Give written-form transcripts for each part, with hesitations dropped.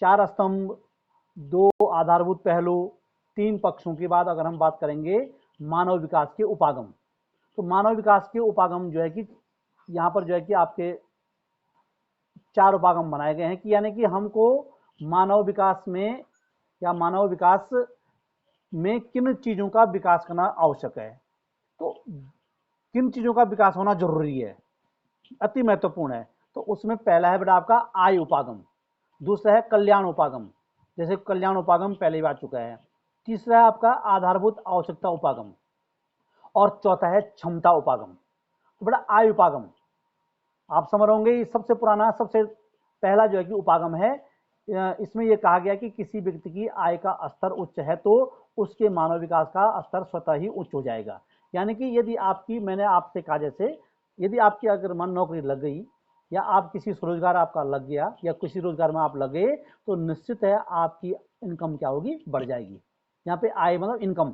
4 स्तंभ, 2 आधारभूत पहलू, 3 पक्षों के बाद अगर हम बात करेंगे मानव विकास के उपागम, तो मानव विकास के उपागम जो है कि यहाँ पर जो है कि आपके 4 उपागम बनाए गए हैं कि यानी कि हमको मानव विकास में या मानव विकास में किन चीजों का विकास करना आवश्यक है। तो किन चीजों का विकास होना जरूरी है, अति महत्वपूर्ण है। तो उसमें पहला है बेटा आपका आय उपागम, दूसरा है कल्याण उपागम, जैसे कल्याण उपागम पहले ही आ चुका है, तीसरा है आपका आधारभूत आवश्यकता उपागम, और चौथा है क्षमता उपागम। तो बेटा आय उपागम आप समझ रहे होंगे, सबसे पुराना सबसे पहला जो है कि उपागम है। इसमें यह कहा गया कि किसी व्यक्ति की आय का स्तर उच्च है तो उसके मानव विकास का स्तर स्वतः ही उच्च हो जाएगा। यानी कि यदि आपकी, मैंने आपसे कहा जैसे यदि आपकी अगर मन नौकरी लग गई या आप किसी स्वरोजगार आपका लग गया या किसी रोजगार में आप लगे तो निश्चित है आपकी इनकम क्या होगी, बढ़ जाएगी। यहाँ पे आय मतलब इनकम,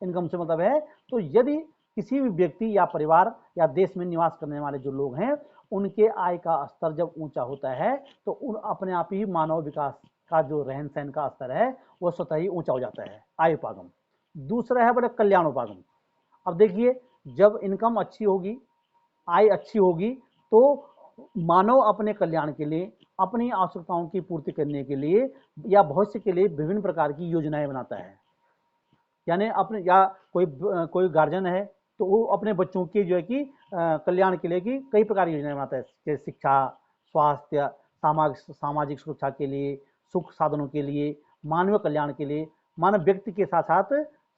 इनकम से मतलब है। तो यदि किसी भी व्यक्ति या परिवार या देश में निवास करने वाले जो लोग हैं उनके आय का स्तर जब ऊंचा होता है तो उन अपने आप ही मानव विकास का जो रहन सहन का स्तर है वो स्वतः ही ऊंचा हो जाता है, आय उपागम। दूसरा है बड़े कल्याण उपागम। अब देखिए, जब इनकम अच्छी होगी, आय अच्छी होगी, तो मानव अपने कल्याण के लिए, अपनी आवश्यकताओं की पूर्ति करने के लिए या भविष्य के लिए विभिन्न प्रकार की योजनाएं बनाता है। यानी अपने या कोई गार्जियन है तो वो अपने बच्चों के जो है कि कल्याण के लिए की कई प्रकार की योजनाएं बनाता है, जैसे शिक्षा, स्वास्थ्य, सामाजिक सुरक्षा के लिए, सुख साधनों के लिए, मानव कल्याण के लिए। मानव व्यक्ति के साथ साथ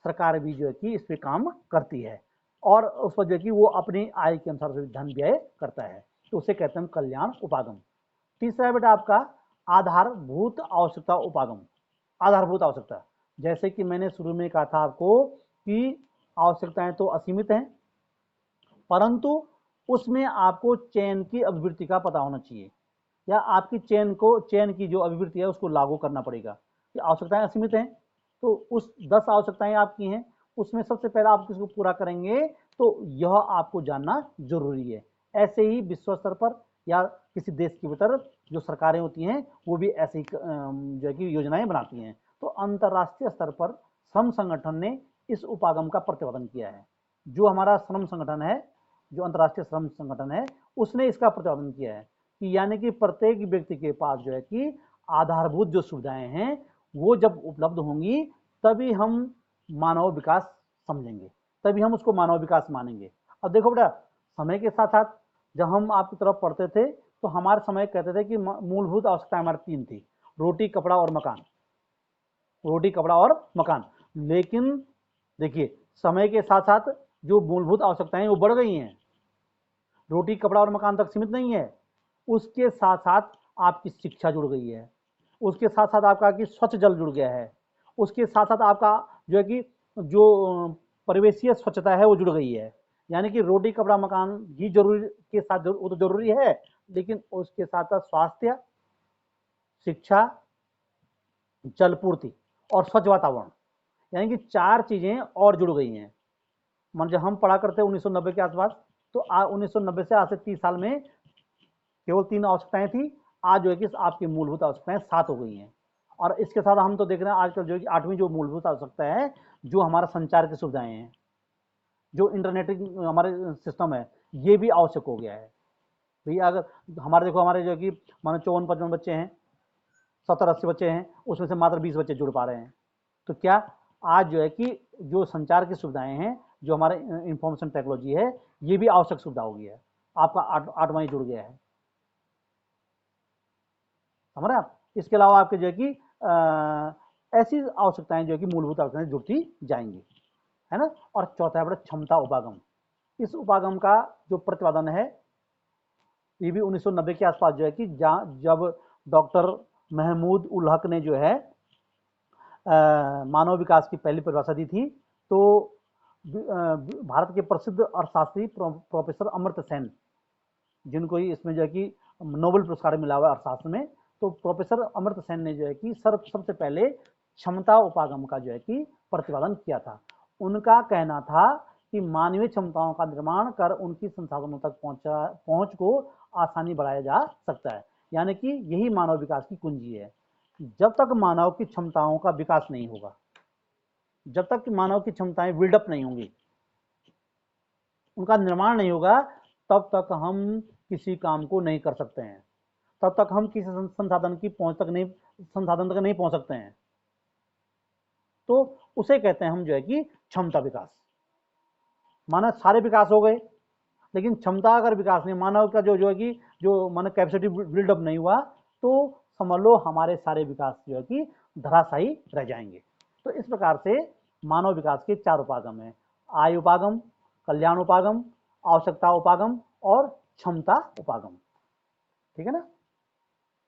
सरकार भी जो है कि इस पे काम करती है और उस पर जो है कि वो अपनी आय के अनुसार से धन व्यय करता है, तो उसे कहते हैं कल्याण उपागम। तीसरा है बेटा आपका आधारभूत आवश्यकता उपागम। आधारभूत आवश्यकता, जैसे कि मैंने शुरू में कहा था आपको कि आवश्यकताएं तो असीमित हैं, परंतु उसमें आपको चयन की अभिवृत्ति का पता होना चाहिए या आपकी चयन की जो अभिवृत्ति है उसको लागू करना पड़ेगा। कि आवश्यकताएं असीमित हैं तो उस 10 आवश्यकताएं आपकी हैं, उसमें सबसे पहले आप किसको पूरा करेंगे तो यह आपको जानना जरूरी है। ऐसे ही विश्व स्तर पर या किसी देश के भीतर जो सरकारें होती हैं वो भी ऐसी ही जो है कि योजनाएं बनाती हैं। तो अंतर्राष्ट्रीय स्तर पर श्रम संगठन ने इस उपागम का प्रतिपादन किया है। जो हमारा श्रम संगठन है, जो अंतर्राष्ट्रीय श्रम संगठन है, उसने इसका प्रतिपादन किया है कि यानी कि प्रत्येक व्यक्ति के पास जो है कि आधारभूत जो सुविधाएं हैं वो जब उपलब्ध होंगी तभी हम मानव विकास समझेंगे, तभी हम उसको मानव विकास मानेंगे। अब देखो बेटा, समय के साथ साथ जब हम आपकी तरफ पढ़ते थे तो हमारे समय कहते थे कि मूलभूत आवश्यकताएं हमारी 3 थी, रोटी, कपड़ा और मकान। रोटी, कपड़ा और मकान। लेकिन देखिए, समय के साथ साथ जो मूलभूत आवश्यकताएं वो बढ़ गई हैं, रोटी, कपड़ा और मकान तक सीमित नहीं है। उसके साथ साथ आपकी शिक्षा जुड़ गई है, उसके साथ साथ आपका कि स्वच्छ जल जुड़ गया है, उसके साथ साथ आपका जो है कि जो परिवेशीय स्वच्छता है वो जुड़ गई है। यानी कि रोटी, कपड़ा, मकान ही जरूरी के साथ वो तो जरूरी है, लेकिन उसके साथ साथ स्वास्थ्य, शिक्षा, जल पूर्ति और स्वच्छ वातावरण, यानी कि 4 चीजें और जुड़ गई हैं। मान जब हम पढ़ा करते 1990 के आसपास, तो 1990 से आज से 30 साल में केवल 3 आवश्यकताएं थी, आज जो है कि आपकी मूलभूत आवश्यकताएं 7 हो गई हैं। और इसके साथ हम तो देख रहे हैं आजकल जो है कि 8वीं जो मूलभूत आवश्यकता है, जो हमारा संचार की सुविधाएं हैं, जो इंटरनेट हमारे सिस्टम है, ये भी आवश्यक हो गया है। भैया अगर हमारे देखो, हमारे जो है कि मानो 54-55 बच्चे हैं, 70-80 बच्चे हैं, उसमें से मात्र 20 बच्चे जुड़ पा रहे हैं। तो क्या आज जो है कि जो संचार की सुविधाएं हैं, जो हमारे इंफॉर्मेशन टेक्नोलॉजी है, ये भी आवश्यक सुविधा हो गई है। आपका 8वां जुड़ गया है, समझ रहे आप। इसके अलावा आपके जो है कि ऐसी आवश्यकताएं जो है कि मूलभूत आवश्यकताएं जुड़ती जाएंगी, है ना। और चौथा है बड़ा क्षमता उपागम। इस उपागम का जो प्रतिपादन है ये भी 1990 के आसपास जो है कि जब डॉक्टर महमूद उल हक ने जो है मानव विकास की पहली परिभाषा दी थी, तो भारत के प्रसिद्ध अर्थशास्त्री प्रोफेसर अमर्त्य सेन, जिनको ही इसमें जो है कि नोबेल पुरस्कार मिला हुआ है अर्थशास्त्र में, तो प्रोफेसर अमर्त्य सेन ने जो है कि सबसे पहले क्षमता उपागम का जो है कि प्रतिपादन किया था। उनका कहना था कि मानवीय क्षमताओं का निर्माण कर उनकी संसाधनों तक पहुंच को आसानी बढ़ाया जा सकता है, यानी कि यही मानव विकास की कुंजी है। जब तक मानव की क्षमताओं का विकास नहीं होगा, जब तक मानव की क्षमताएं बिल्डअप नहीं होंगी, उनका निर्माण नहीं होगा, तब तक हम किसी काम को नहीं कर सकते हैं, तब तक हम किसी संसाधन की पहुंच तक नहीं, संसाधन तक नहीं पहुंच सकते हैं। तो उसे कहते हैं हम जो है कि क्षमता विकास। माना सारे विकास हो गए, लेकिन क्षमता अगर विकास नहीं, मानव का जो है कि जो माना कैपेसिटी बिल्डअप नहीं हुआ, तो समझ लो हमारे सारे विकास जो है कि धराशायी रह जाएंगे। तो इस प्रकार से मानव विकास के 4 उपागम हैं: आय उपागम, कल्याण उपागम, आवश्यकता उपागम और क्षमता उपागम। ठीक है ना।